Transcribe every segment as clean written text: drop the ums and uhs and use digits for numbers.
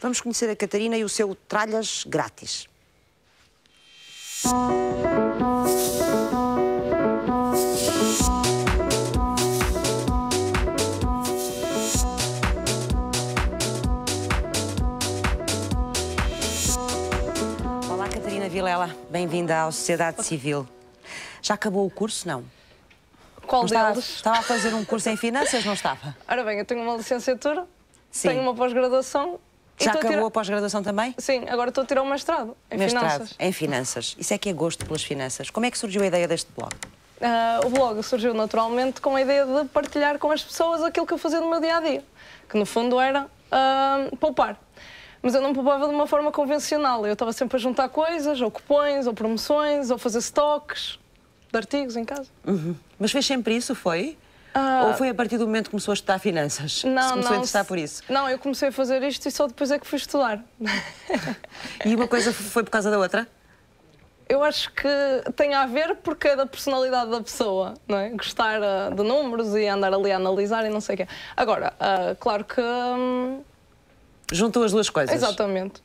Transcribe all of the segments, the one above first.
Vamos conhecer a Catarina e o seu tralhas grátis. Olá, Catarina Vilela. Bem-vinda à Sociedade Civil. Já acabou o curso, não? Qual deles? Estava a fazer um curso em finanças, não estava? Ora bem, eu tenho uma licenciatura, Sim. tenho uma pós-graduação. Já acabou a pós-graduação também? Sim, agora estou a tirar o mestrado em finanças. Em finanças. Isso é que é gosto pelas finanças. Como é que surgiu a ideia deste blog? O blog surgiu naturalmente com a ideia de partilhar com as pessoas aquilo que eu fazia no meu dia-a-dia, que no fundo era poupar. Mas eu não poupava de uma forma convencional. Eu estava sempre a juntar coisas, ou cupões, ou promoções, ou fazer estoques de artigos em casa. Mas fez sempre isso, foi? Ou foi a partir do momento que começou a estudar finanças? Não, começou a interessar por isso? Não, eu comecei a fazer isto e só depois é que fui estudar. E uma coisa foi por causa da outra? Eu acho que tem a ver porque é da personalidade da pessoa, não é? Gostar de números e andar ali a analisar e não sei o quê. Agora, claro que... Juntou as duas coisas? Exatamente.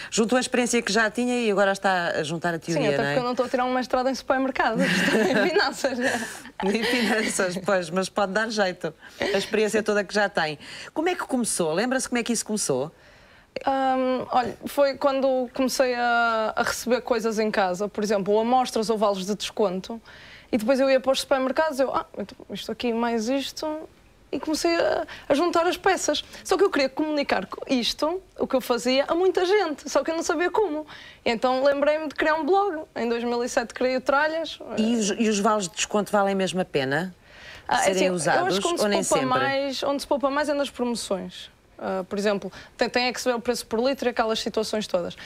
Juntou a experiência que já tinha e agora está a juntar a teoria, Sim, até não é? porque eu não estou a tirar um mestrado em supermercados, estou em finanças. Em finanças, pois, mas pode dar jeito. A experiência toda que já tem. Como é que começou? Lembra-se como é que isso começou? Olha, foi quando comecei a receber coisas em casa, por exemplo, amostras ou vales de desconto, e depois eu ia para os supermercados e então, isto aqui mais isto... E comecei a juntar as peças. Só que eu queria comunicar isto, o que eu fazia, a muita gente. Só que eu não sabia como. Então lembrei-me de criar um blog. Em 2007 criei o Tralhas. E os vales de desconto valem mesmo a pena serem usados? Eu acho que onde se poupa mais é nas promoções. Por exemplo, tem é que se ver o preço por litro e aquelas situações todas.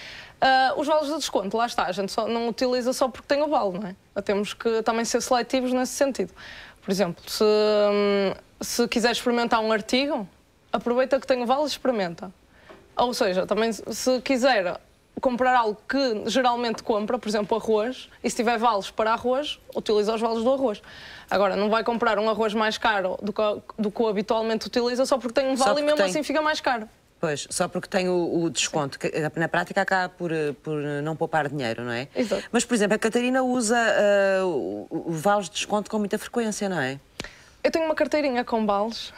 Os vales de desconto, lá está. A gente não utiliza só porque tem o vale, não é? Temos que também ser seletivos nesse sentido. Por exemplo, se quiser experimentar um artigo, aproveita que tem o vale e experimenta. Ou seja, também se quiser comprar algo que geralmente compra, por exemplo, arroz, e se tiver vales para arroz, utiliza os vales do arroz. Agora, não vai comprar um arroz mais caro do que o habitualmente utiliza só porque tem um vale e mesmo assim fica mais caro. Pois, só porque tem o desconto, que na prática acaba por não poupar dinheiro, não é? Exato. Mas, por exemplo, a Catarina usa o vales de desconto com muita frequência, não é? Eu tenho uma carteirinha com vales,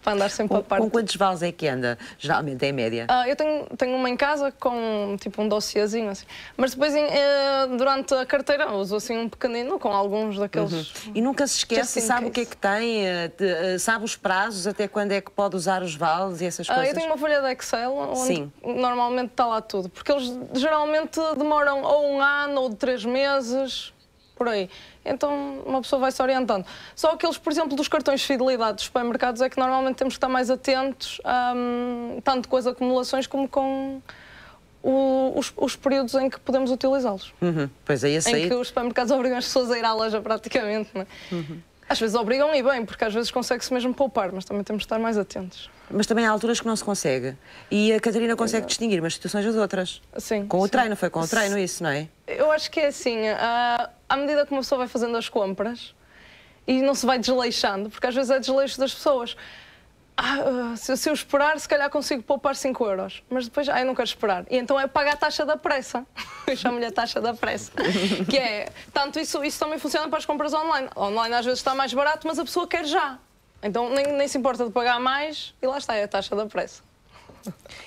para andar sempre a parte. Com quantos vales é que anda, geralmente, em média? Eu tenho uma em casa com tipo um dossiêzinho assim. Mas depois, durante a carteira, uso assim um pequenino com alguns daqueles... E nunca se esquece, sabe o que é que tem? Sabe os prazos, até quando é que pode usar os vales e essas coisas? Eu tenho uma folha de Excel onde normalmente está lá tudo. Porque eles geralmente demoram ou 1 ano ou de 3 meses... por aí. Então, uma pessoa vai se orientando. Só aqueles, por exemplo, dos cartões de fidelidade dos supermercados é que normalmente temos que estar mais atentos, tanto com as acumulações como com os períodos em que podemos utilizá-los. Pois é, esse aí... Em que os supermercados obrigam as pessoas a ir à loja praticamente, não é? Às vezes obrigam e bem, porque às vezes consegue-se mesmo poupar, mas também temos de estar mais atentos. Mas também há alturas que não se consegue. E a Catarina consegue distinguir umas situações das outras. Sim. Com o treino, foi com o treino isso, não é? Eu acho que é assim, à medida que uma pessoa vai fazendo as compras e não se vai desleixando, porque às vezes é desleixo das pessoas. Se eu esperar, se calhar consigo poupar 5 euros, mas depois, eu não quero esperar. E então é pagar a taxa da pressa. Eu chamo-lhe a taxa da pressa. Que é, tanto isso também funciona para as compras online. Online às vezes está mais barato, mas a pessoa quer já. Então nem se importa de pagar mais e lá está, é a taxa da pressa.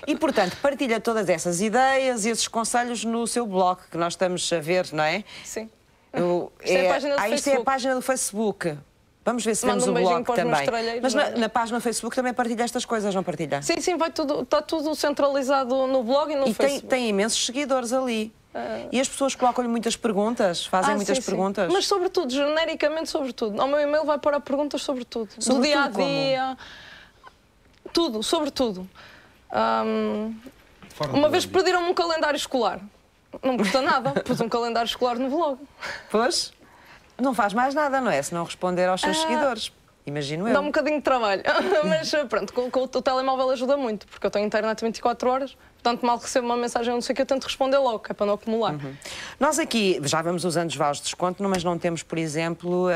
E, portanto, partilha todas essas ideias e esses conselhos no seu blog, que nós estamos a ver, não é? Sim. Isto é a página do Facebook. Isto é a página do Facebook. Vamos ver se temos o blog também. Mas na página do Facebook também partilha estas coisas, não partilha? Sim, está tudo centralizado no blog e no Facebook. E tem imensos seguidores ali. E as pessoas colocam-lhe muitas perguntas, fazem muitas perguntas. Sim. Mas sobretudo, genericamente sobretudo. Ao meu e-mail vai pôr perguntas sobre tudo. Do dia a dia. Tudo, sobre tudo. Uma vez pediram-me um calendário escolar. Não custa nada, pus um calendário escolar no blog. Pois, não faz mais nada, não é? Se não responder aos seus seguidores. Imagino eu. Dá um bocadinho de trabalho, mas pronto, com o telemóvel ajuda muito, porque eu tenho internet 24 horas, portanto mal recebo uma mensagem, não sei o que, eu tento responder logo, que é para não acumular. Nós aqui já vamos usando os vales de desconto, mas não temos, por exemplo,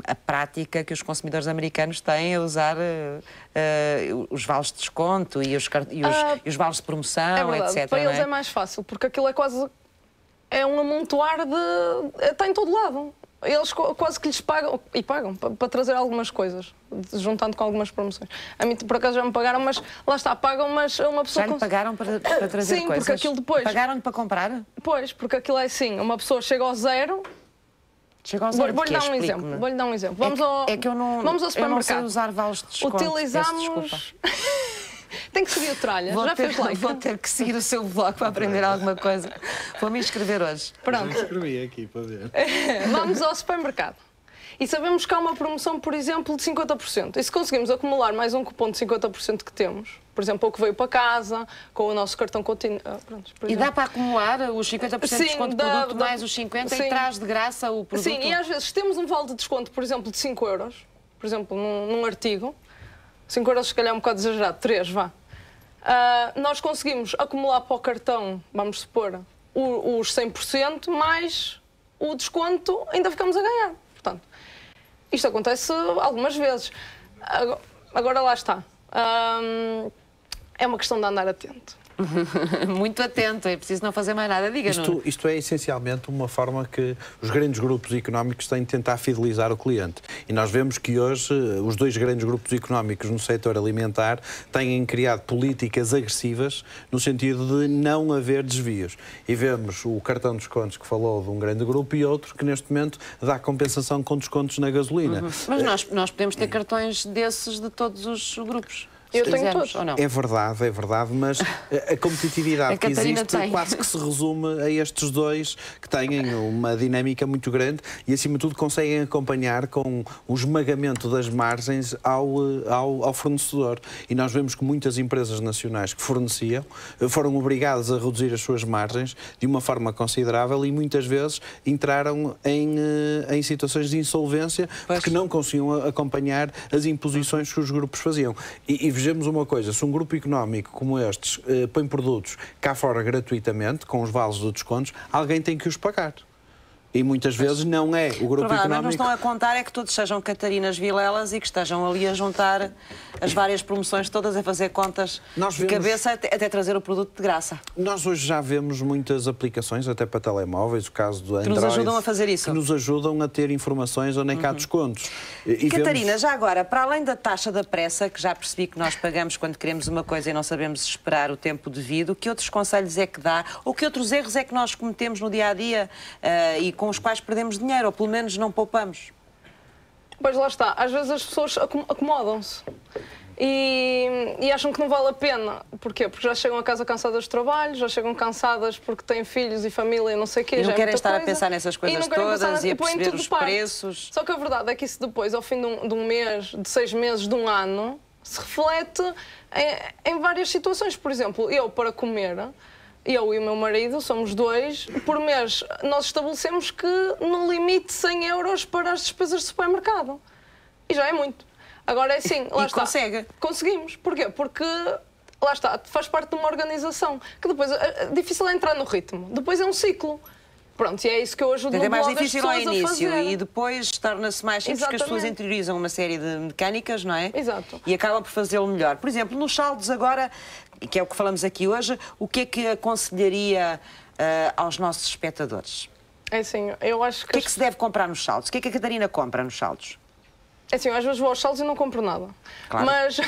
a prática que os consumidores americanos têm a usar os vales de desconto e os vales de promoção, etc. Para eles é mais fácil, porque aquilo é quase... é um amontoar de... está em todo lado. Eles quase que lhes pagam, e pagam, para trazer algumas coisas, juntando com algumas promoções. A mim, por acaso, já me pagaram, mas lá está, pagam, mas uma pessoa... Já lhe pagaram para trazer Sim, coisas? Porque aquilo depois... Pagaram-lhe para comprar? Pois, porque aquilo é assim, uma pessoa chega ao zero... Chega ao zero. Vou-lhe dar um exemplo. Vou-lhe dar um exemplo. Vamos ao supermercado. Eu não sei usar vales de desconto. Utilizamos... Tem que seguir o Tralha. Já fez like? Vou ter que seguir o seu blog para aprender alguma coisa. Vou-me inscrever hoje. Pronto. Já escrevi aqui para ver. Vamos ao supermercado. E sabemos que há uma promoção, por exemplo, de 50%. E se conseguimos acumular mais um cupom de 50% que temos, por exemplo, o que veio para casa, com o nosso cartão Continente... E dá para acumular os 50% de desconto do produto mais os 50% e traz de graça o produto? Sim, e às vezes temos um vale de desconto, por exemplo, de 5 euros, por exemplo, num artigo, 5 euros se calhar é um bocado exagerado, 3, vá. Nós conseguimos acumular para o cartão, vamos supor, os 100%, mais o desconto, ainda ficamos a ganhar. Portanto, isto acontece algumas vezes. Agora lá está. É uma questão de andar atento. Muito atento, é preciso não fazer mais nada. Diga-nos. Isto é essencialmente uma forma que os grandes grupos económicos têm de tentar fidelizar o cliente. E nós vemos que hoje os dois grandes grupos económicos no setor alimentar têm criado políticas agressivas no sentido de não haver desvios. E vemos o cartão de descontos que falou de um grande grupo e outro que neste momento dá compensação com descontos na gasolina. Mas nós podemos ter cartões desses de todos os grupos. Eu tenho todos. Ou não? É verdade, mas a competitividade que existe quase que se resume a estes dois que têm uma dinâmica muito grande e, acima de tudo, conseguem acompanhar com o esmagamento das margens ao fornecedor. E nós vemos que muitas empresas nacionais que forneciam foram obrigadas a reduzir as suas margens de uma forma considerável e muitas vezes entraram em situações de insolvência porque não conseguiam acompanhar as imposições que os grupos faziam. E vejamos uma coisa, se um grupo económico como estes põe produtos cá fora gratuitamente, com os vales de descontos, alguém tem que os pagar. E muitas vezes não é o grupo económico... Mas não estão a contar é que todos sejam Catarinas Vilelas e que estejam ali a juntar as várias promoções todas, a fazer contas de cabeça até trazer o produto de graça. Nós hoje já vemos muitas aplicações, até para telemóveis, o caso do Android... Que nos ajudam a fazer isso. Que nos ajudam a ter informações onde é que há descontos. E Catarina, já agora, para além da taxa da pressa, que já percebi que nós pagamos quando queremos uma coisa e não sabemos esperar o tempo devido, que outros conselhos é que dá? Ou que outros erros é que nós cometemos no dia-a-dia e com os quais perdemos dinheiro, ou pelo menos não poupamos? Pois lá está. Às vezes as pessoas acomodam-se e acham que não vale a pena. Porquê? Porque já chegam a casa cansadas de trabalho, já chegam cansadas porque têm filhos e família e não sei o quê. E não querem estar a pensar nessas coisas todas e a perceber os preços. Só que a verdade é que isso depois, ao fim de um mês, de 6 meses, de um ano, se reflete em várias situações. Por exemplo, eu para comer... Eu e o meu marido, somos dois, por mês nós estabelecemos que no limite 100 euros para as despesas de supermercado. E já é muito. Agora é assim, lá está. Conseguimos. Porquê? Porque, lá está, faz parte de uma organização que depois é difícil entrar no ritmo. Depois é um ciclo. Pronto, e é isso que eu ajudo no blog as pessoas a fazer. É mais difícil ao início e depois torna-se mais simples porque as pessoas interiorizam uma série de mecânicas, não é? Exato. E acabam por fazê-lo melhor. Por exemplo, nos saldos agora, que é o que falamos aqui hoje, o que é que aconselharia aos nossos espectadores? É assim, eu acho que... O que é que se deve comprar nos saldos? O que é que a Catarina compra nos saldos? É assim, às vezes vou aos saldos e não compro nada. Claro. Mas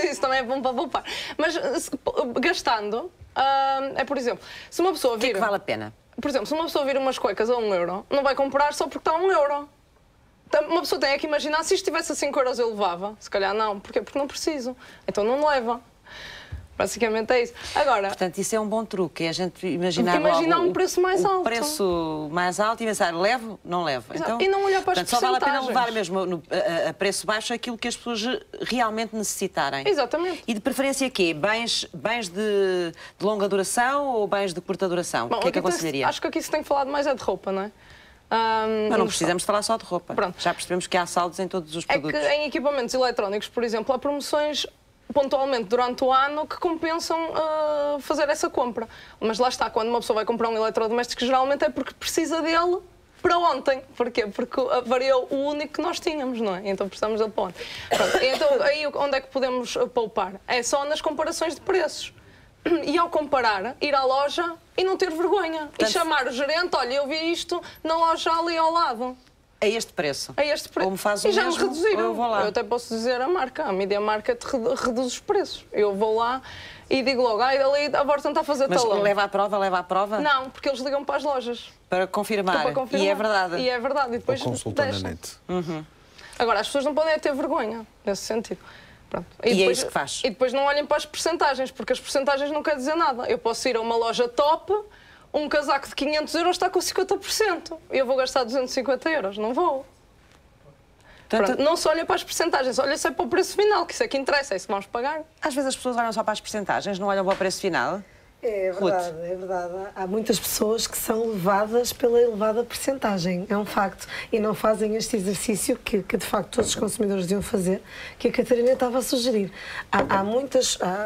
isso também é bom para poupar. Mas gastando, é por exemplo, se uma pessoa vir... O que é que vale a pena? Por exemplo, se uma pessoa vir umas cuecas a 1 euro, não vai comprar só porque está a 1 euro. Uma pessoa tem que imaginar, se isto estivesse a 5 euros eu levava. Se calhar não. Porquê? Porque não preciso. Então não leva. Basicamente é isso. Agora, portanto, isso é um bom truque, é a gente imaginar logo um preço mais alto. O preço mais alto e pensar, levo, não levo. Então, e não olhar para as porcentagens. Só vale a pena levar mesmo a preço baixo aquilo que as pessoas realmente necessitarem. Exatamente. E de preferência quê? Bens de longa duração ou bens de curta duração? Bom, o que é que aconselharia? Acho que aqui se tem falado mais é de roupa, não é? Mas não precisamos falar só de roupa. Pronto. Já percebemos que há saldos em todos os produtos. É que em equipamentos eletrónicos, por exemplo, há promoções pontualmente durante o ano que compensam fazer essa compra. Mas lá está, quando uma pessoa vai comprar um eletrodoméstico, geralmente é porque precisa dele para ontem. Porquê? Porque variou o único que nós tínhamos, não é? Então precisamos dele para ontem. Pronto. Então, aí onde é que podemos poupar? É só nas comparações de preços. E ao comparar, ir à loja e não ter vergonha. E chamar o gerente, olha, eu vi isto na loja ali ao lado. A este preço? A este preço. Ou me faz o e já mesmo, me reduziram. eu vou lá. Eu até posso dizer a marca. A Media Market reduz os preços. Eu vou lá e digo logo, ali a Vorten está a fazer talão. Mas leva à prova? Não, porque eles ligam para as lojas. Para confirmar. E é verdade. E é verdade. E depois consultam na net. Agora, as pessoas não podem ter vergonha, nesse sentido. Pronto. E depois, é isso que faz. E depois não olhem para as percentagens, porque as percentagens não querem dizer nada. Eu posso ir a uma loja top, um casaco de 500 euros está com 50%. Eu vou gastar 250 euros, não vou. Pronto, não se olha para as percentagens, olha só para o preço final, que isso é que interessa, é isso que vamos pagar. Às vezes as pessoas olham só para as percentagens, não olham para o preço final. É verdade, é verdade. Há muitas pessoas que são levadas pela elevada percentagem, é um facto, e não fazem este exercício que de facto todos os consumidores deviam fazer, que a Catarina estava a sugerir. Há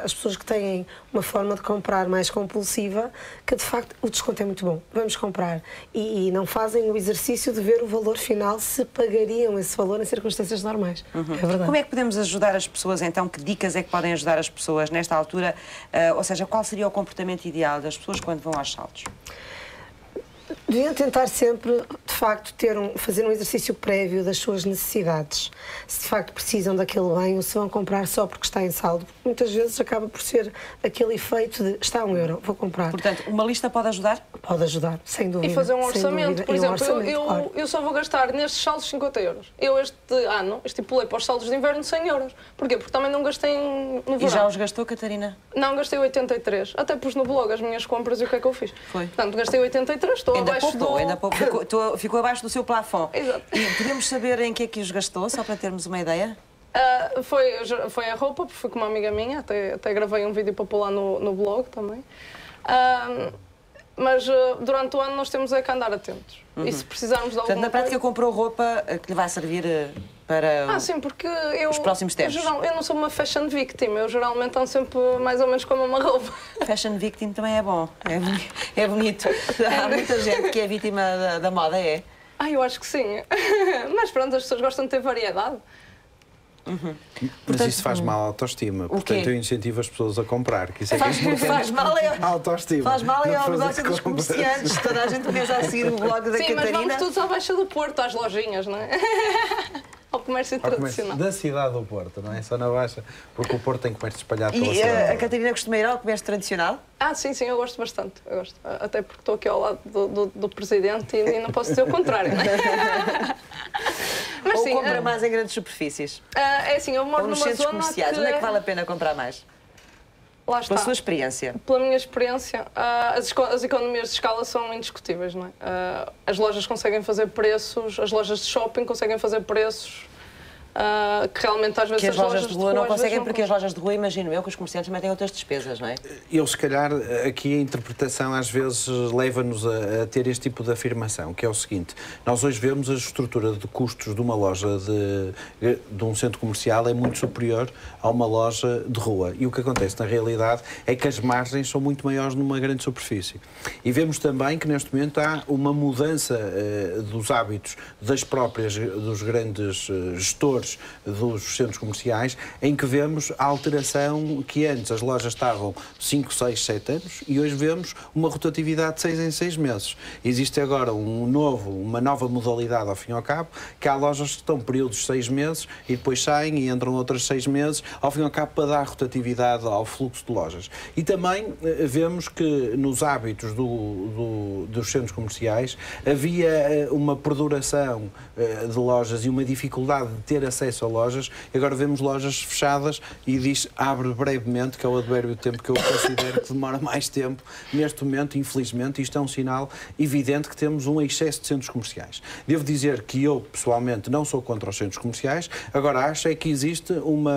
as pessoas que têm uma forma de comprar mais compulsiva, que de facto o desconto é muito bom, vamos comprar, e não fazem o exercício de ver o valor final, se pagariam esse valor em circunstâncias normais. É verdade. Como é que podemos ajudar as pessoas, então? Que dicas é que podem ajudar as pessoas nesta altura? Ou seja, qual seria o comportamento ideal das pessoas quando vão aos saldos? Deviam tentar sempre, de facto, fazer um exercício prévio das suas necessidades. Se de facto precisam daquele bem ou se vão comprar só porque está em saldo. Muitas vezes acaba por ser aquele efeito de está a €1, vou comprar. Portanto, uma lista pode ajudar? Pode ajudar, sem dúvida. E fazer um orçamento. Por exemplo, claro. eu só vou gastar nestes saldos 50 euros. Eu este ano estipulei para os saldos de inverno 100 euros. Porquê? Porque também não gastei no verão. E já os gastou, Catarina? Não, gastei 83. Até pus no blog as minhas compras e o que é que eu fiz. Foi. Portanto, gastei 83, estou abaixo do... Ainda poupou, ficou abaixo do seu plafond. Exato. E podemos saber em que é que os gastou, só para termos uma ideia? Foi a roupa, porque fui com uma amiga minha, até gravei um vídeo para pôr lá no blog também. Mas durante o ano nós temos é que andar atentos. E se precisarmos de alguma Portanto, na prática comprou roupa que lhe vai servir para sim, porque os próximos tempos. Eu não sou uma fashion victim, eu geralmente ando sempre mais ou menos com a mesma roupa. Fashion victim também é bom, é bonito. Há muita gente que é vítima da moda, é? Eu acho que sim. Mas pronto, as pessoas gostam de ter variedade. Mas portanto, isso faz mal à autoestima. Portanto, eu incentivo as pessoas a comprar. Que isso é faz mal à autoestima. Faz mal ao negócio dos comerciantes. Toda a gente começa a seguir o blog da Catarina. Sim, mas vamos todos à Baixa do Porto, às lojinhas, não é? Ao comércio tradicional. Da cidade do Porto, não é? Só na Baixa, porque o Porto tem comércio espalhado pela cidade. E a Catarina costuma ir ao comércio tradicional? Sim, eu gosto bastante. Eu gosto. Até porque estou aqui ao lado do presidente e não posso dizer o contrário, não é? Mas, ou compra mais em grandes superfícies? É assim, eu moro numa centros zona comerciais. Onde é que vale a pena comprar mais? Lá está. Pela sua experiência? Pela minha experiência, as economias de escala são indiscutíveis, não é? As lojas conseguem fazer preços, as lojas de shopping conseguem fazer preços que realmente às vezes que as lojas de rua não conseguem, porque as lojas de rua, imagino eu, que os comerciantes também têm outras despesas, não é? Eu, se calhar, aqui a interpretação às vezes leva-nos a ter este tipo de afirmação, que é o seguinte: nós hoje vemos a estrutura de custos de uma loja de um centro comercial é muito superior a uma loja de rua. E o que acontece na realidade é que as margens são muito maiores numa grande superfície. E vemos também que neste momento há uma mudança dos hábitos dos grandes gestores dos centros comerciais, em que vemos a alteração que antes as lojas estavam 5, 6, 7 anos e hoje vemos uma rotatividade de 6 em 6 meses. Existe agora uma nova modalidade, ao fim e ao cabo, que há lojas que estão períodos de 6 meses e depois saem e entram outros 6 meses, ao fim e ao cabo, para dar rotatividade ao fluxo de lojas. E também vemos que nos hábitos dos centros comerciais havia uma perduração de lojas e uma dificuldade de ter acesso acesso a lojas. Agora vemos lojas fechadas e diz abre brevemente, que é o advérbio de tempo que eu considero que demora mais tempo. Neste momento, infelizmente, isto é um sinal evidente que temos um excesso de centros comerciais. Devo dizer que eu, pessoalmente, não sou contra os centros comerciais, agora acho é que existe uma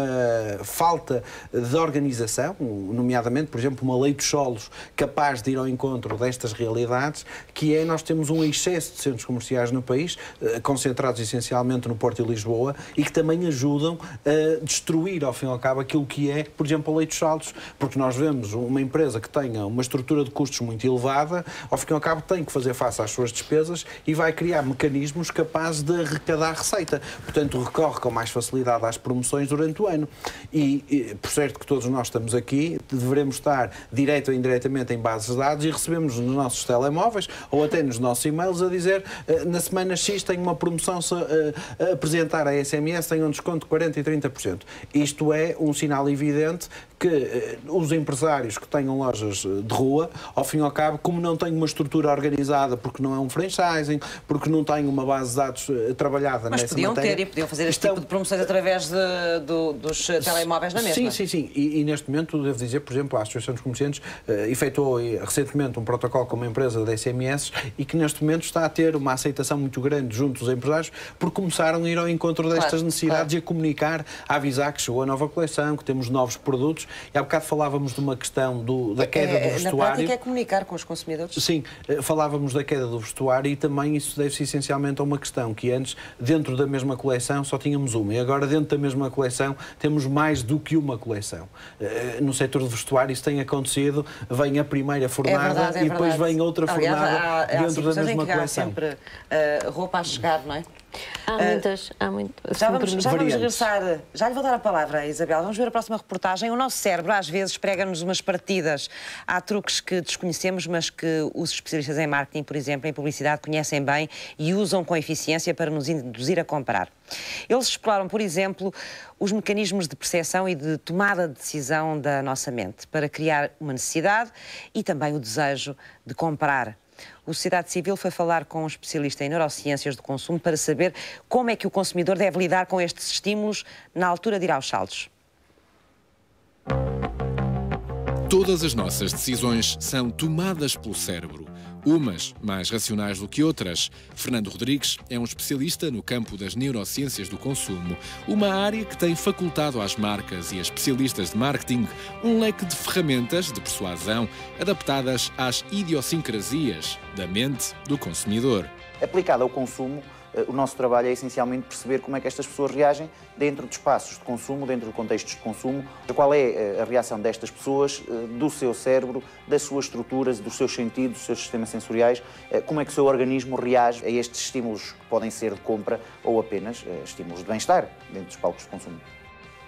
falta de organização, nomeadamente, por exemplo, uma lei dos solos capaz de ir ao encontro destas realidades, que é nós temos um excesso de centros comerciais no país, concentrados essencialmente no Porto e Lisboa, e que também ajudam a destruir, ao fim e ao cabo, aquilo que é, por exemplo, a lei dos solos, porque nós vemos uma empresa que tenha uma estrutura de custos muito elevada, ao fim e ao cabo tem que fazer face às suas despesas e vai criar mecanismos capazes de arrecadar receita. Portanto, recorre com mais facilidade às promoções durante o ano. E por certo que todos nós estamos aqui, devemos estar direto ou indiretamente em bases de dados e recebemos nos nossos telemóveis ou até nos nossos e-mails a dizer na semana X tenho uma promoção a apresentar a SMS, tem um desconto de 40% e 30%. Isto é um sinal evidente que os empresários que tenham lojas de rua, ao fim e ao cabo, como não têm uma estrutura organizada, porque não é um franchising, porque não têm uma base de dados trabalhada nessa matéria... Mas podiam ter e podiam fazer este tipo de promoções através dos telemóveis na mesma. Sim. E neste momento, devo dizer, por exemplo, a Associação dos Comerciantes efetuou recentemente um protocolo com uma empresa de SMS e que neste momento está a ter uma aceitação muito grande junto dos empresários porque começaram a ir ao encontro destas necessidades e a comunicar, a avisar que chegou a nova coleção, que temos novos produtos. E há bocado falávamos de uma questão da queda do vestuário. Na prática é comunicar com os consumidores? Sim, falávamos da queda do vestuário e também isso deve-se essencialmente a uma questão que antes, dentro da mesma coleção, só tínhamos uma. E agora, dentro da mesma coleção, temos mais do que uma coleção. No setor de vestuário isso tem acontecido, vem a primeira fornada e depois vem outra fornada dentro da mesma coleção. Há sempre roupa a chegar, não é? Há muitas. Já vamos regressar. Já lhe vou dar a palavra, Isabel. Vamos ver a próxima reportagem. O nosso cérebro, às vezes, prega-nos umas partidas. Há truques que desconhecemos, mas que os especialistas em marketing, por exemplo, em publicidade, conhecem bem e usam com eficiência para nos induzir a comprar. Eles exploram, por exemplo, os mecanismos de percepção e de tomada de decisão da nossa mente para criar uma necessidade e também o desejo de comprar. O Sociedade Civil foi falar com um especialista em neurociências do consumo para saber como é que o consumidor deve lidar com estes estímulos na altura de ir aos saldos. Todas as nossas decisões são tomadas pelo cérebro, umas mais racionais do que outras. Fernando Rodrigues é um especialista no campo das neurociências do consumo, uma área que tem facultado às marcas e a especialistas de marketing um leque de ferramentas de persuasão adaptadas às idiosincrasias da mente do consumidor. Aplicado ao consumo, o nosso trabalho é essencialmente perceber como é que estas pessoas reagem dentro de espaços de consumo, dentro de contextos de consumo, qual é a reação destas pessoas, do seu cérebro, das suas estruturas, dos seus sentidos, dos seus sistemas sensoriais, como é que o seu organismo reage a estes estímulos que podem ser de compra ou apenas estímulos de bem-estar dentro dos palcos de consumo.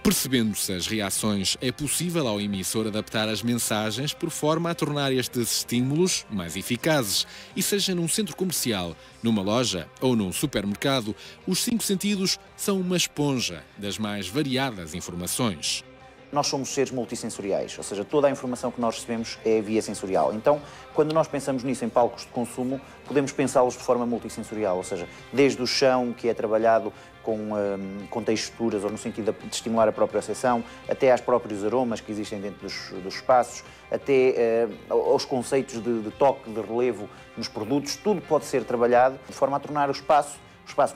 Percebendo-se as reações, é possível ao emissor adaptar as mensagens por forma a tornar estes estímulos mais eficazes. E seja num centro comercial, numa loja ou num supermercado, os 5 sentidos são uma esponja das mais variadas informações. Nós somos seres multissensoriais, ou seja, toda a informação que nós recebemos é via sensorial. Então, quando nós pensamos nisso em palcos de consumo, podemos pensá-los de forma multissensorial, ou seja, desde o chão, que é trabalhado com texturas ou no sentido de estimular a própria percepção, até aos próprios aromas que existem dentro dos espaços, até aos conceitos de toque, de relevo nos produtos, tudo pode ser trabalhado de forma a tornar o espaço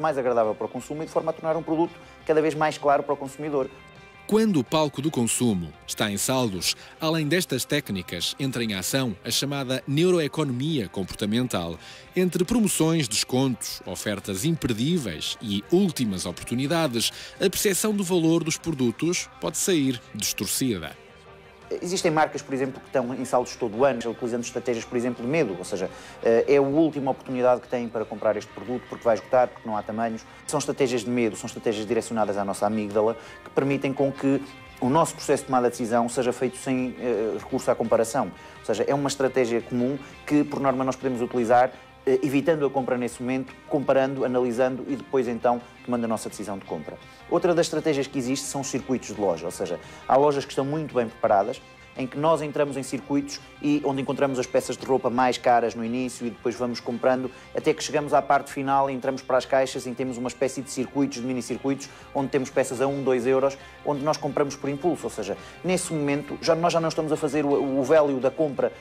mais agradável para o consumo e de forma a tornar um produto cada vez mais claro para o consumidor. Quando o palco do consumo está em saldos, além destas técnicas, entra em ação a chamada neuroeconomia comportamental. Entre promoções, descontos, ofertas imperdíveis e últimas oportunidades, a percepção do valor dos produtos pode sair distorcida. Existem marcas, por exemplo, que estão em saldos todo o ano, utilizando estratégias, por exemplo, de medo, ou seja, é a última oportunidade que têm para comprar este produto porque vai esgotar, porque não há tamanhos. São estratégias de medo, são estratégias direcionadas à nossa amígdala que permitem com que o nosso processo de tomada de decisão seja feito sem recurso à comparação. Ou seja, é uma estratégia comum que, por norma, nós podemos utilizar evitando a compra nesse momento, comparando, analisando e depois então tomando a nossa decisão de compra. Outra das estratégias que existe são os circuitos de loja, ou seja, há lojas que estão muito bem preparadas, em que nós entramos em circuitos e onde encontramos as peças de roupa mais caras no início e depois vamos comprando, até que chegamos à parte final e entramos para as caixas e temos uma espécie de circuitos, de mini-circuitos, onde temos peças a 1, 2 euros, onde nós compramos por impulso, ou seja, nesse momento nós já não estamos a fazer o value da compra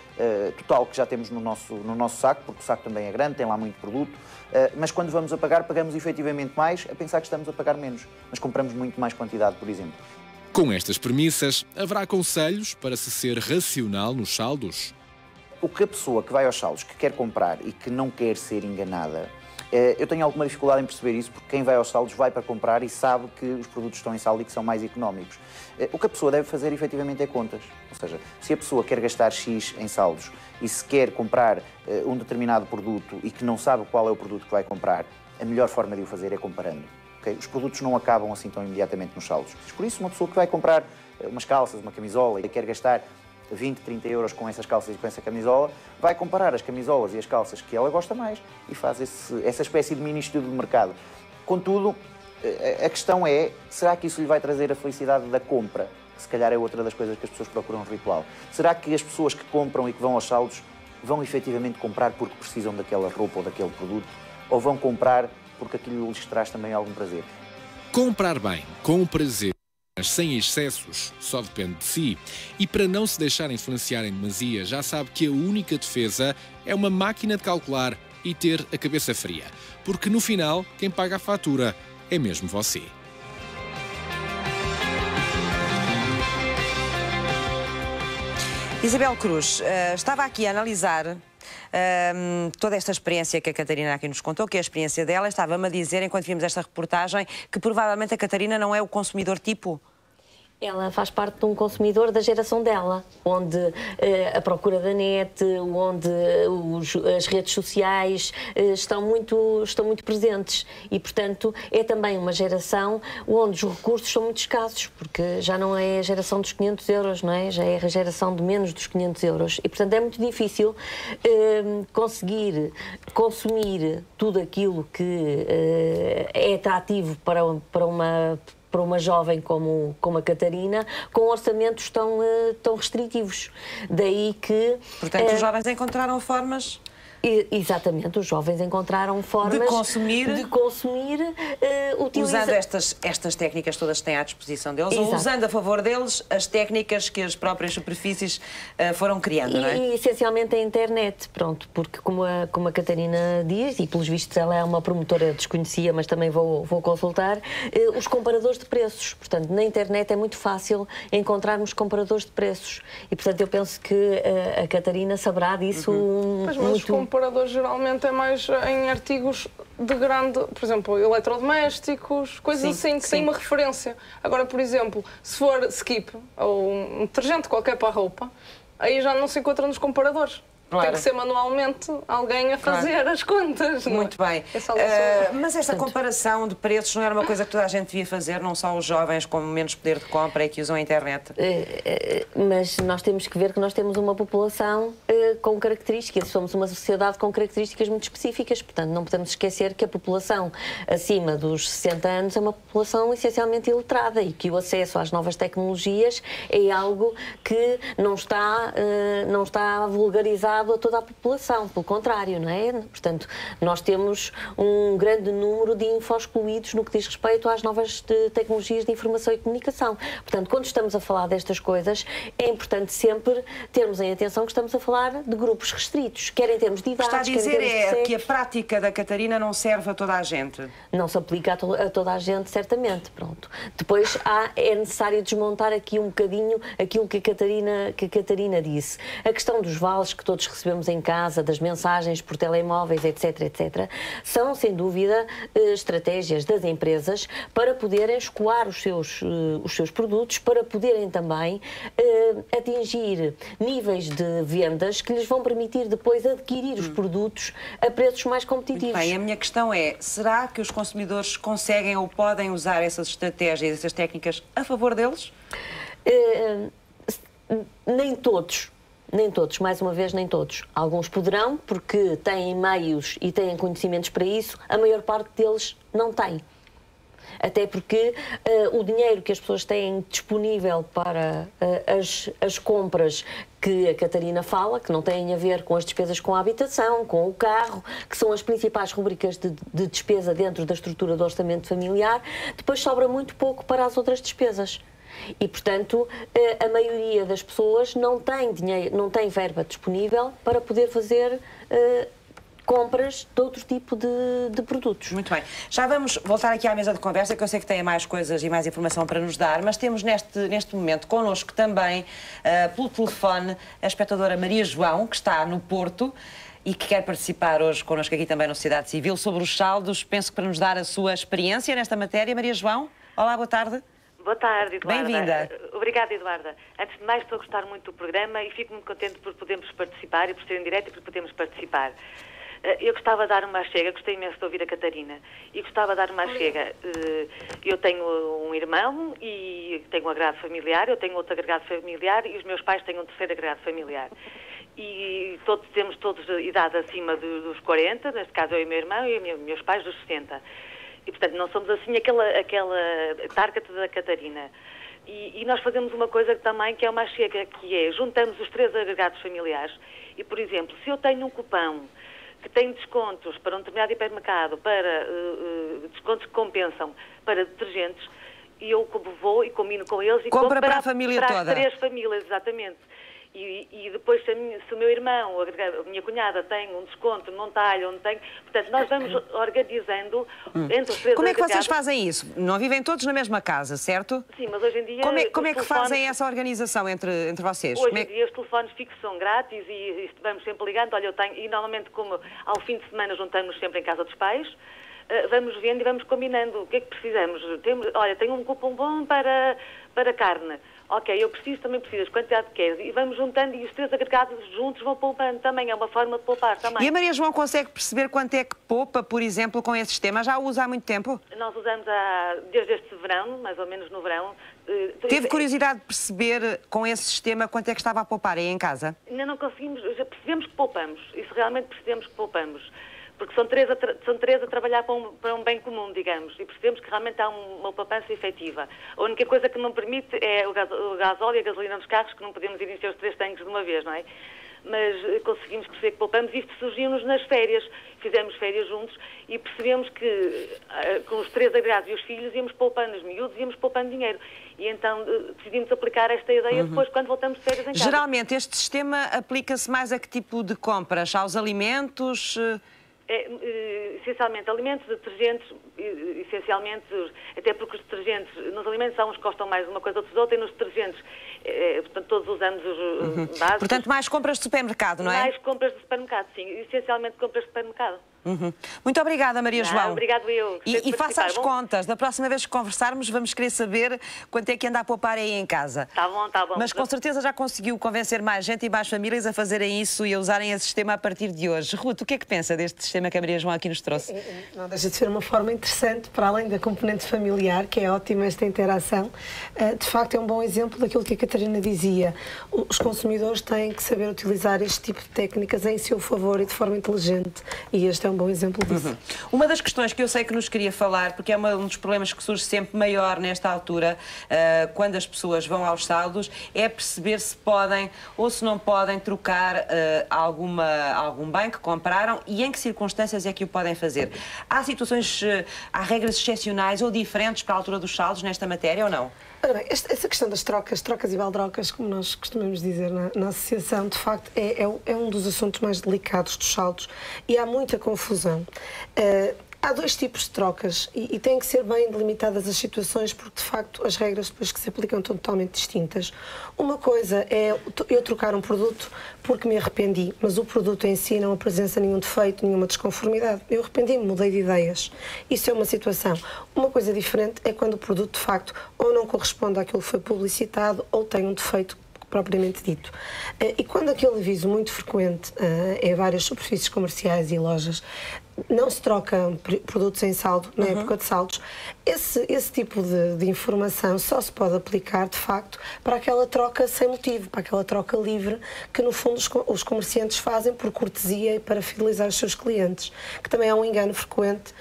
total que já temos no nosso saco, porque o saco também é grande, tem lá muito produto, mas quando vamos a pagar, pagamos efetivamente mais, a pensar que estamos a pagar menos, mas compramos muito mais quantidade, por exemplo. Com estas premissas, haverá conselhos para se ser racional nos saldos? O que a pessoa que vai aos saldos, que quer comprar e que não quer ser enganada, eu tenho alguma dificuldade em perceber isso, porque quem vai aos saldos vai para comprar e sabe que os produtos estão em saldo e que são mais económicos. O que a pessoa deve fazer efetivamente é contas. Ou seja, se a pessoa quer gastar X em saldos e se quer comprar um determinado produto e que não sabe qual é o produto que vai comprar, a melhor forma de o fazer é comparando. Okay? Os produtos não acabam assim tão imediatamente nos saldos. Por isso, uma pessoa que vai comprar umas calças, uma camisola e quer gastar 20, 30 euros com essas calças e com essa camisola, vai comparar as camisolas e as calças que ela gosta mais e faz essa espécie de mini estudo de mercado. Contudo, a questão é, será que isso lhe vai trazer a felicidade da compra? Que se calhar é outra das coisas que as pessoas procuram no ritual. Será que as pessoas que compram e que vão aos saldos vão efetivamente comprar porque precisam daquela roupa ou daquele produto? Ou vão comprar porque aquilo lhes traz também algum prazer? Comprar bem, com prazer, mas sem excessos, só depende de si. E para não se deixar influenciar em demasia, já sabe que a única defesa é uma máquina de calcular e ter a cabeça fria. Porque no final, quem paga a fatura é mesmo você. Isabel Cruz, estava aqui a analisar toda esta experiência que a Catarina aqui nos contou, que é a experiência dela. Estava-me a dizer, enquanto vimos esta reportagem, que provavelmente a Catarina não é o consumidor tipo. Ela faz parte de um consumidor da geração dela, onde a procura da net, onde as redes sociais estão muito presentes e, portanto, é também uma geração onde os recursos são muito escassos, porque já não é a geração dos 500 euros, não é? Já é a geração de menos dos 500 euros e, portanto, é muito difícil conseguir consumir tudo aquilo que é atrativo para uma jovem como a Catarina, com orçamentos tão restritivos. Daí que... Portanto, os jovens encontraram formas... Exatamente, os jovens encontraram formas de consumir utilizando estas técnicas todas que têm à disposição deles, ou usando a favor deles as técnicas que as próprias superfícies foram criando, não é? E essencialmente a internet, pronto, porque como a Catarina diz, e pelos vistos ela é uma promotora, desconhecia, mas também vou consultar, os comparadores de preços. Portanto, na internet é muito fácil encontrarmos comparadores de preços. E, portanto, eu penso que a Catarina saberá disso muito... Comparador geralmente é mais em artigos de grande, por exemplo, eletrodomésticos, coisas assim que têm uma referência. Agora, por exemplo, se for Skip ou um detergente qualquer para a roupa, aí já não se encontra nos comparadores. Claro. Tem que ser manualmente alguém a fazer as contas. Muito bem. Mas esta comparação de preços não era uma coisa que toda a gente devia fazer, não só os jovens com menos poder de compra e que usam a internet? Mas nós temos que ver que nós temos uma população com características, somos uma sociedade com características muito específicas, portanto não podemos esquecer que a população acima dos 60 anos é uma população essencialmente iletrada e que o acesso às novas tecnologias é algo que não está vulgarizado a toda a população, pelo contrário, não é? Portanto, nós temos um grande número de info-excluídos no que diz respeito às novas tecnologias de informação e comunicação. Portanto, quando estamos a falar destas coisas, é importante sempre termos em atenção que estamos a falar de grupos restritos, quer em termos de idades... O que está a dizer é que a prática da Catarina não serve a toda a gente? Não se aplica a toda a gente, certamente, pronto. Depois é necessário desmontar aqui um bocadinho aquilo que a Catarina disse. A questão dos vales que todos recebemos em casa, das mensagens por telemóveis, etc, etc, são, sem dúvida, estratégias das empresas para poderem escoar os seus produtos, para poderem também atingir níveis de vendas que lhes vão permitir depois adquirir os produtos a preços mais competitivos. Muito bem, a minha questão é, será que os consumidores conseguem ou podem usar essas estratégias, essas técnicas a favor deles? Nem todos. Nem todos, mais uma vez, nem todos. Alguns poderão, porque têm meios e têm conhecimentos para isso, a maior parte deles não tem. Até porque o dinheiro que as pessoas têm disponível para as compras que a Catarina fala, que não têm a ver com as despesas com a habitação, com o carro, que são as principais rubricas de despesa dentro da estrutura do orçamento familiar, depois sobra muito pouco para as outras despesas. E, portanto, a maioria das pessoas não tem dinheiro, não tem verba disponível para poder fazer compras de outro tipo de produtos. Muito bem. Já vamos voltar aqui à mesa de conversa, que eu sei que têm mais coisas e mais informação para nos dar, mas temos neste momento connosco também, pelo telefone, a espectadora Maria João, que está no Porto e que quer participar hoje connosco aqui também na Sociedade Civil sobre os saldos. Penso que para nos dar a sua experiência nesta matéria. Maria João, olá, boa tarde. Boa tarde, Eduarda. Bem-vinda. Obrigada, Eduarda. Antes de mais, estou a gostar muito do programa e fico muito contente por podermos participar e por ser em direto e por podermos participar. Eu gostava de dar uma chega, gostei imenso de ouvir a Catarina, e gostava de dar uma chega. Eu tenho um irmão e tenho um agregado familiar, eu tenho outro agregado familiar e os meus pais têm um terceiro agregado familiar. E temos todos idade acima dos 40, neste caso eu e meu irmão e meus pais dos 60. E, portanto, não somos assim aquela target da Catarina. E nós fazemos uma coisa também que é uma chega, que é, juntamos os 3 agregados familiares e, por exemplo, se eu tenho um cupão que tem descontos para um determinado hipermercado, para descontos que compensam para detergentes, e eu vou e combino com eles e compro para a família para toda. As 3 famílias, exatamente. E depois, se o meu irmão, a minha cunhada, tem um desconto num talho, onde tem... Portanto, nós vamos organizando entre os 3 Como é que agregados. vocês fazem isso? Não vivem todos na mesma casa, certo? Sim, mas hoje em dia... Como é que fazem essa organização entre vocês? Hoje em dia os telefones fixos são grátis e vamos sempre ligando. Olha, eu tenho... E normalmente, como ao fim de semana juntamos sempre em casa dos pais, vamos vendo e vamos combinando o que é que precisamos. Olha, tenho um cupom bom para carne. Ok, eu também preciso, quantidade que queres. E vamos juntando e os 3 agregados juntos vão poupando também. É uma forma de poupar também. E a Maria João consegue perceber quanto é que poupa, por exemplo, com esse sistema? Já o usa há muito tempo? Nós usamos desde este verão, mais ou menos no verão. Teve curiosidade de perceber com esse sistema quanto é que estava a poupar aí em casa? Ainda não conseguimos, já percebemos que poupamos. Isso realmente percebemos que poupamos. Porque são três a trabalhar para um bem comum, digamos, e percebemos que realmente há uma poupança efetiva. A única coisa que não permite é o gasóleo e a gasolina nos carros, que não podemos ir encher os 3 tanques de uma vez, não é? Mas conseguimos perceber que poupamos e isto surgiu-nos nas férias. Fizemos férias juntos e percebemos que com os 3 agregados e os filhos íamos poupando, os miúdos íamos poupando dinheiro. E então decidimos aplicar esta ideia depois quando voltamos de férias em casa. Geralmente este sistema aplica-se mais a que tipo de compras? Aos alimentos? Essencialmente alimentos, detergentes, essencialmente, até porque os detergentes, nos alimentos há uns que custam mais uma coisa ou outra, e nos detergentes, portanto, todos usamos os básicos. Portanto, mais compras de supermercado, não é? Mais compras de supermercado, sim, essencialmente compras de supermercado. Muito obrigada, Maria João. Obrigado eu. E faça as contas. Da próxima vez que conversarmos, vamos querer saber quanto é que anda a poupar aí em casa. Tá bom, tá bom. Mas com certeza já conseguiu convencer mais gente e mais famílias a fazerem isso e a usarem esse sistema a partir de hoje. Ruth, o que é que pensa deste sistema que a Maria João aqui nos trouxe? Não deixa de ser uma forma interessante, para além da componente familiar, que é ótima esta interação. De facto, é um bom exemplo daquilo que a Catarina dizia. Os consumidores têm que saber utilizar este tipo de técnicas em seu favor e de forma inteligente. E este é um bom exemplo disso. Uma das questões que eu sei que nos queria falar, porque é um dos problemas que surge sempre maior nesta altura, quando as pessoas vão aos saldos, é perceber se podem ou se não podem trocar algum bem que compraram e em que circunstâncias é que o podem fazer. Há situações, há regras excepcionais ou diferentes para a altura dos saldos nesta matéria ou não? Ora bem, essa questão das trocas e baldrocas, como nós costumamos dizer na associação, de facto é um dos assuntos mais delicados dos saldos e há muita confusão. Há 2 tipos de trocas e têm que ser bem delimitadas as situações porque, de facto, as regras depois que se aplicam estão totalmente distintas. Uma coisa é eu trocar um produto porque me arrependi, mas o produto em si não apresenta nenhum defeito, nenhuma desconformidade. Eu arrependi-me, mudei de ideias. Isso é uma situação. Uma coisa diferente é quando o produto, de facto, ou não corresponde àquilo que foi publicitado ou tem um defeito propriamente dito. E quando aquele aviso muito frequente em várias superfícies comerciais e lojas não se trocam produtos em saldo, na época de saldos. Esse tipo de informação só se pode aplicar, de facto, para aquela troca sem motivo, para aquela troca livre, que no fundo os comerciantes fazem por cortesia e para fidelizar os seus clientes, que também é um engano frequente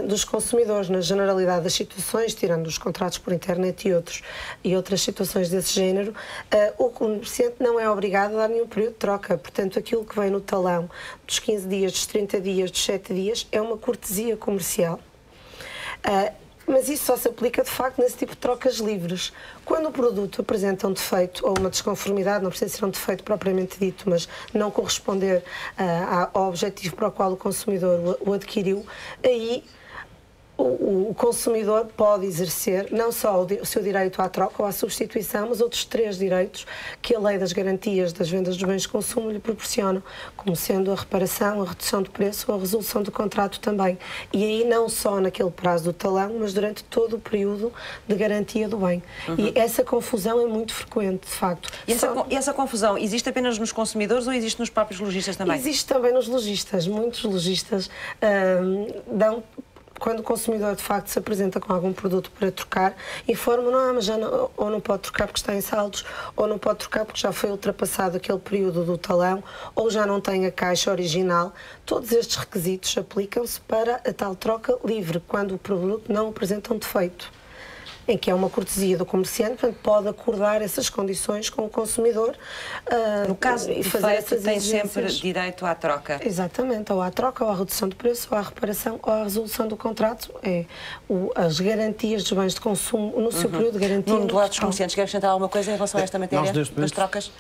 dos consumidores, na generalidade das situações, tirando os contratos por internet e outras situações desse género, o comerciante não é obrigado a dar nenhum período de troca. Portanto, aquilo que vem no talão dos 15 dias, dos 30 dias, dos 7 dias, é uma cortesia comercial. Mas isso só se aplica, de facto, nesse tipo de trocas livres. Quando o produto apresenta um defeito ou uma desconformidade, não precisa ser um defeito propriamente dito, mas não corresponder ao objetivo para o qual o consumidor o adquiriu, aí o consumidor pode exercer não só o seu direito à troca ou à substituição, mas outros 3 direitos que a Lei das Garantias das Vendas dos Bens de Consumo lhe proporcionam, como sendo a reparação, a redução de preço ou a resolução do contrato também. E aí não só naquele prazo do talão, mas durante todo o período de garantia do bem. E essa confusão é muito frequente, de facto. E essa confusão existe apenas nos consumidores ou existe nos próprios lojistas também? Existe também nos lojistas. Muitos lojistas quando o consumidor de facto se apresenta com algum produto para trocar, informa-não, mas ou não pode trocar porque está em saldos, ou não pode trocar porque já foi ultrapassado aquele período do talão, ou já não tem a caixa original. Todos estes requisitos aplicam-se para a tal troca livre, quando o produto não apresenta um defeito, em que é uma cortesia do comerciante, portanto, pode acordar essas condições com o consumidor. No caso de defeito, tem sempre direito à troca. Exatamente, ou à troca, ou à redução de preço, ou à reparação, ou à resolução do contrato. As garantias dos bens de consumo no seu período de garantia. Do lado dos comerciantes, quer acrescentar alguma coisa em relação a esta matéria das trocas?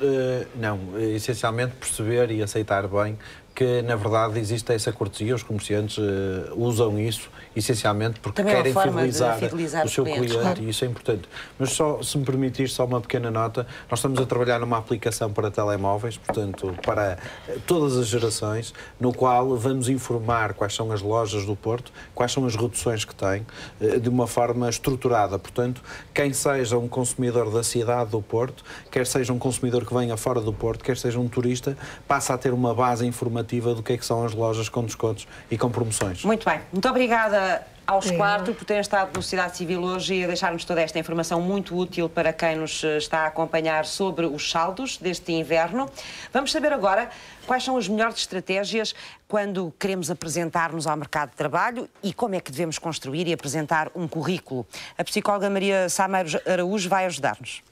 Não, essencialmente perceber e aceitar bem que, na verdade, existe essa cortesia. Os comerciantes usam isso, essencialmente, porque também querem fidelizar o seu cliente, claro. e isso é importante. Mas só, se me permitir, só uma pequena nota, nós estamos a trabalhar numa aplicação para telemóveis, portanto, para todas as gerações, no qual vamos informar quais são as lojas do Porto, quais são as reduções que têm, de uma forma estruturada. Portanto, quem seja um consumidor da cidade do Porto, quer seja um consumidor que venha fora do Porto, quer seja um turista, passa a ter uma base informativa do que é que são as lojas com descontos e com promoções. Muito bem. Muito obrigada aos 4 por terem estado no Sociedade Civil hoje e a deixar-nos toda esta informação muito útil para quem nos está a acompanhar sobre os saldos deste inverno. Vamos saber agora quais são as melhores estratégias quando queremos apresentar-nos ao mercado de trabalho e como é que devemos construir e apresentar um currículo. A psicóloga Maria Sá Meiros Araújo vai ajudar-nos.